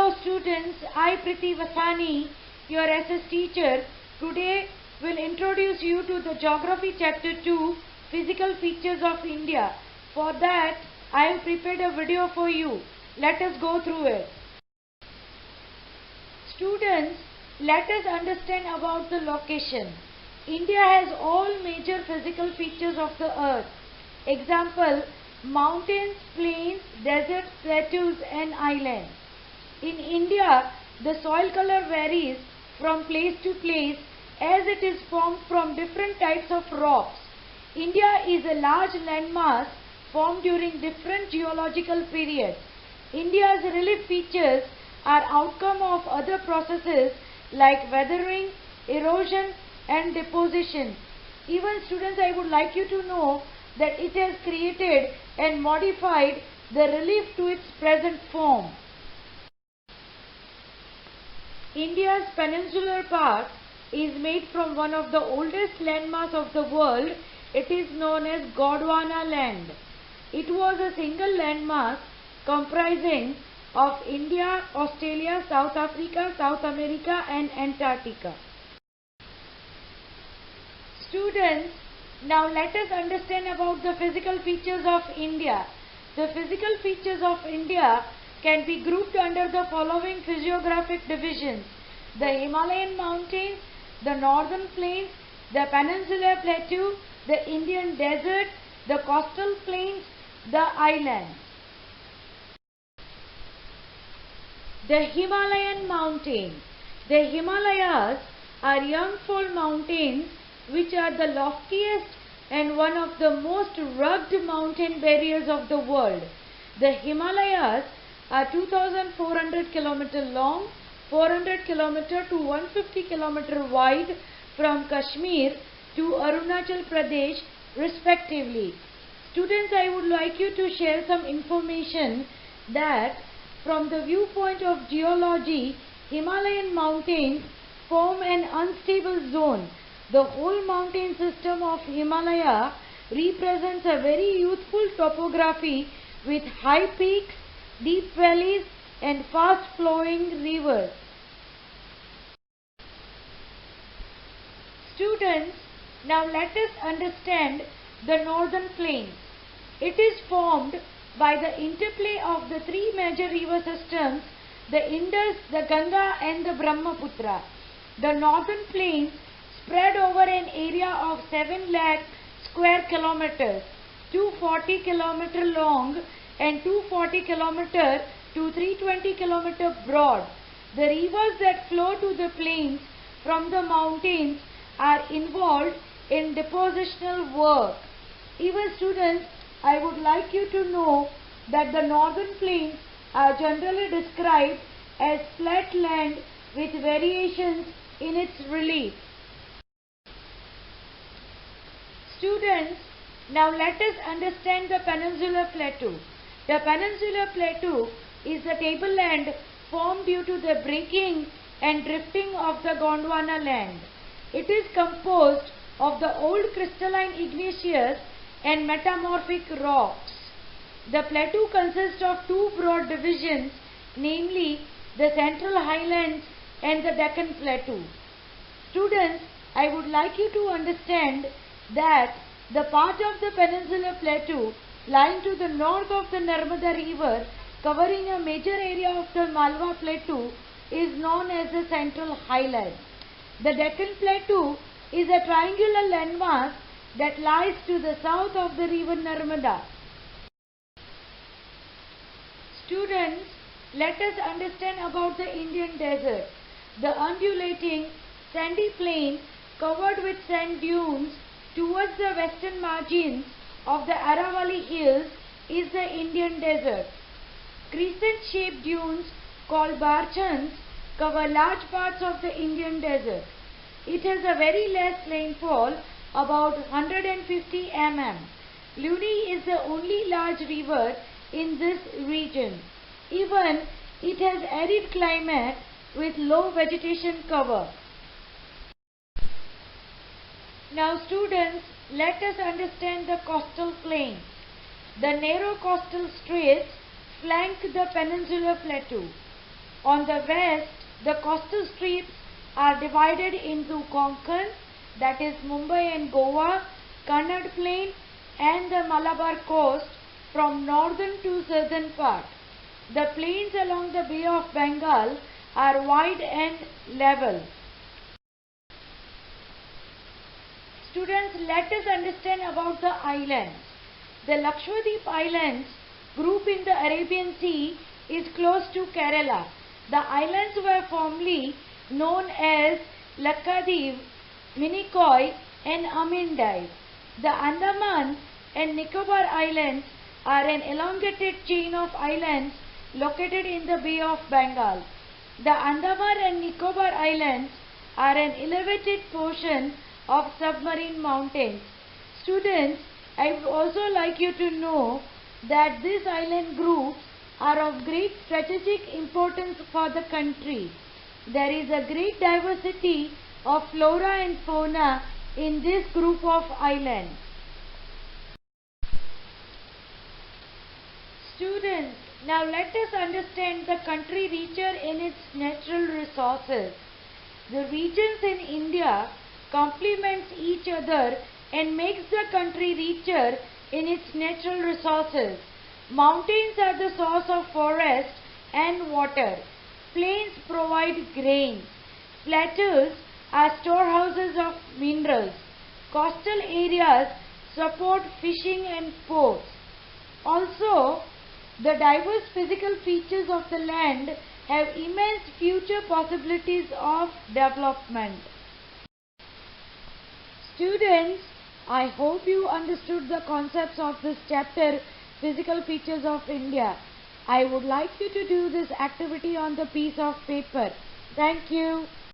Hello students, I Priti Vasani, your SS teacher, today will introduce you to the Geography Chapter 2, Physical Features of India. For that, I have prepared a video for you. Let us go through it. Students, let us understand about the location. India has all major physical features of the earth. Example, mountains, plains, deserts, plateaus and islands. In India, the soil color varies from place to place as it is formed from different types of rocks. India is a large landmass formed during different geological periods. India's relief features are outcome of other processes like weathering, erosion and deposition. Even students, I would like you to know that it has created and modified the relief to its present form. India's peninsular part is made from one of the oldest landmass of the world. It is known as Gondwana land. It was a single landmass comprising of India, Australia, South Africa, South America and Antarctica. Students, now let us understand about the physical features of India. The physical features of India can be grouped under the following physiographic divisions: the Himalayan mountains, the northern plains, the peninsular plateau, the Indian desert, the coastal plains, the islands. The Himalayan mountains. The Himalayas are young-fold mountains which are the loftiest and one of the most rugged mountain barriers of the world. The Himalayas are 2,400 km long, 400 km to 150 km wide from Kashmir to Arunachal Pradesh respectively. Students, I would like you to share some information that from the viewpoint of geology, Himalayan mountains form an unstable zone. The whole mountain system of Himalaya represents a very youthful topography with high peaks, deep valleys and fast flowing rivers. Students, now let us understand the northern plains. It is formed by the interplay of the three major river systems, the Indus, the Ganga and the Brahmaputra. The northern plains spread over an area of 7 lakh square kilometers, 240 km long and 240 km to 320 km broad. The rivers that flow to the plains from the mountains are involved in depositional work. Even students, I would like you to know that the northern plains are generally described as flat land with variations in its relief. Students, now let us understand the peninsular plateau. The peninsular plateau is the tableland formed due to the breaking and drifting of the Gondwana land. It is composed of the old crystalline igneous and metamorphic rocks. The plateau consists of two broad divisions, namely the Central Highlands and the Deccan Plateau. Students, I would like you to understand that the part of the peninsular plateau lying to the north of the Narmada river, covering a major area of the Malwa Plateau, is known as the Central Highlands. The Deccan Plateau is a triangular landmass that lies to the south of the river Narmada. Students, let us understand about the Indian desert. The undulating sandy plain covered with sand dunes towards the western margins of the Aravalli Hills is the Indian desert. Crescent-shaped dunes called barchans cover large parts of the Indian desert. It has a very less rainfall, about 150 mm. Luni is the only large river in this region. Even it has arid climate with low vegetation cover. Now students, let us understand the coastal plains. The narrow coastal straits flank the peninsular plateau. On the west, the coastal strips are divided into Konkan, that is Mumbai and Goa, Kannada Plain and the Malabar coast from northern to southern part. The plains along the Bay of Bengal are wide and level. Students, let us understand about the islands. The Lakshadweep Islands group in the Arabian Sea is close to Kerala. The islands were formerly known as Lakshadweep, Minicoy and Amindive. The Andaman and Nicobar Islands are an elongated chain of islands located in the Bay of Bengal. The Andaman and Nicobar Islands are an elevated portion of submarine mountains. Students, I would also like you to know that these island groups are of great strategic importance for the country. There is a great diversity of flora and fauna in this group of islands. Students, now let us understand the country richer in its natural resources. The regions in India complement each other and makes the country richer in its natural resources. Mountains are the source of forest and water. Plains provide grains. Plateaus are storehouses of minerals. Coastal areas support fishing and ports. Also, the diverse physical features of the land have immense future possibilities of development. Students, I hope you understood the concepts of this chapter, Physical Features of India. I would like you to do this activity on the piece of paper. Thank you.